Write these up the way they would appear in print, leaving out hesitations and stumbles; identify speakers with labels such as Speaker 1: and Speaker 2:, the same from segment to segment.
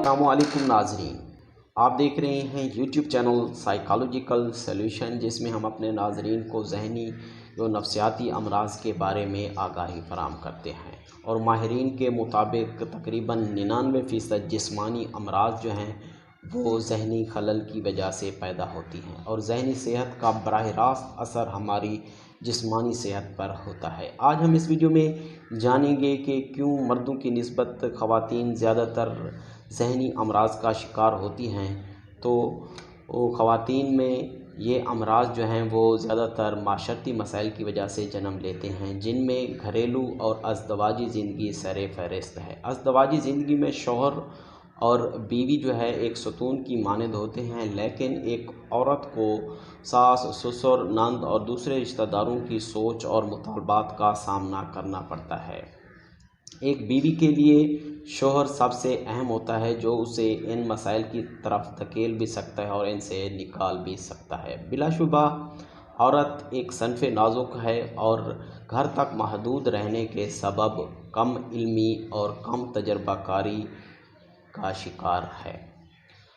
Speaker 1: अस्सलामुअलैकुम नाजरीन, आप देख रहे हैं यूट्यूब चैनल साइकोलॉजिकल सॉल्यूशन, जिसमें हम अपने नाजरीन को जहनी व नफ्सियाती अमराज के बारे में आगाही फराम करते हैं। और माहिरीन के मुताबिक तकरीबन 99% जिस्मानी अमराज जो हैं वो जहनी खलल की वजह से पैदा होती हैं, और जहनी सेहत का बराह रास्त असर हमारी जिस्मानी सेहत पर होता है। आज हम इस वीडियो में जानेंगे कि क्यों मर्दों की निस्बत ख़वातीन ज़्यादातर जहनी अमराज का शिकार होती हैं। तो ख़वातीन में ये अमराज जो हैं वो ज़्यादातर माशरती मसाइल की वजह से जन्म लेते हैं, जिनमें घरेलू और अज़दवाजी ज़िंदगी सर फ़हरिस्त है। अज़दवाजी ज़िंदगी में शौहर और बीवी जो है एक सुतून की मानद होते हैं, लेकिन एक औरत को सास, ससुर, नंद और दूसरे रिश्तेदारों की सोच और मुतालबात का सामना करना पड़ता है। एक बीवी के लिए शौहर सबसे अहम होता है, जो उसे इन मसाइल की तरफ धकेल भी सकता है और इनसे निकाल भी सकता है। बिलाशुबा औरत एक सनफ़े नाजुक है और घर तक महदूद रहने के सबब कम इल्मी और कम तजर्बाकारी का शिकार है।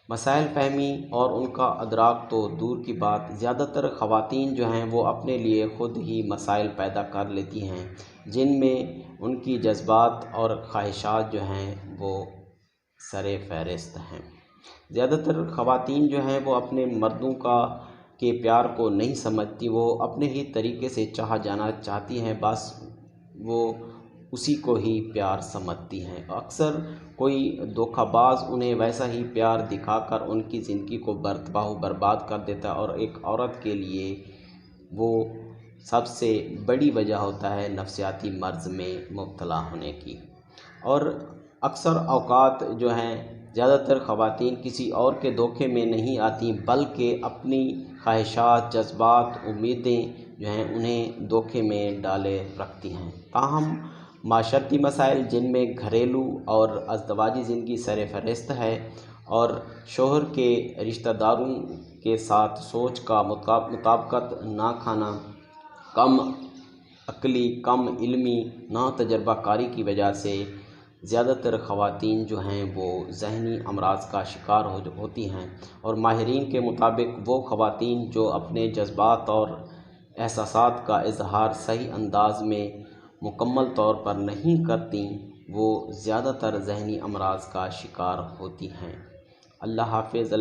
Speaker 1: मसाइल फहमी और उनका अदराक तो दूर की बात, ज़्यादातर ख़वातीन जो हैं वो अपने लिए ख़ुद ही मसाइल पैदा कर लेती हैं, जिनमें उनकी जज्बात और ख्वाहिशात जो हैं वो सरे फ़हरिस्त हैं। ज़्यादातर ख़वातीन जो हैं वो अपने मर्दों के प्यार को नहीं समझती, वो अपने ही तरीके से चाहा जाना चाहती हैं, बस वो उसी को ही प्यार समझती हैं। अक्सर कोई धोखाबाज उन्हें वैसा ही प्यार दिखाकर उनकी ज़िंदगी को बर्बाद कर देता है, और एक औरत के लिए वो सबसे बड़ी वजह होता है नफ्सियाती मर्ज़ में मुब्तला होने की। और अक्सर औक़ात जो हैं ज़्यादातर ख़वातीन किसी और के धोखे में नहीं आती, बल्कि अपनी ख्वाहिशात, जज्बात, उम्मीदें जो हैं उन्हें धोखे में डाले रखती हैं। ताहम माशरती मसाइल, जिनमें घरेलू और अज़दवाजी ज़िंदगी सर फ़हरिस्त है, और शौहर के रिश्तेदारों के साथ सोच का मुताबिकत ना खाना, कम अक्ली, कम इल्मी, ना तजर्बाकारी की वजह से ज़्यादातर ख़वातीन जो हैं वो ज़हनी अमराज का शिकार होती हैं। और माहिरीन के मुताबिक वो ख़वातीन जो अपने जज्बात और एहसासात का इज़हार सही अंदाज में मुकम्मल तौर पर नहीं करती, वो ज़्यादातर ज़हनी अमराज का शिकार होती हैं। अल्लाह हाफ़िज़।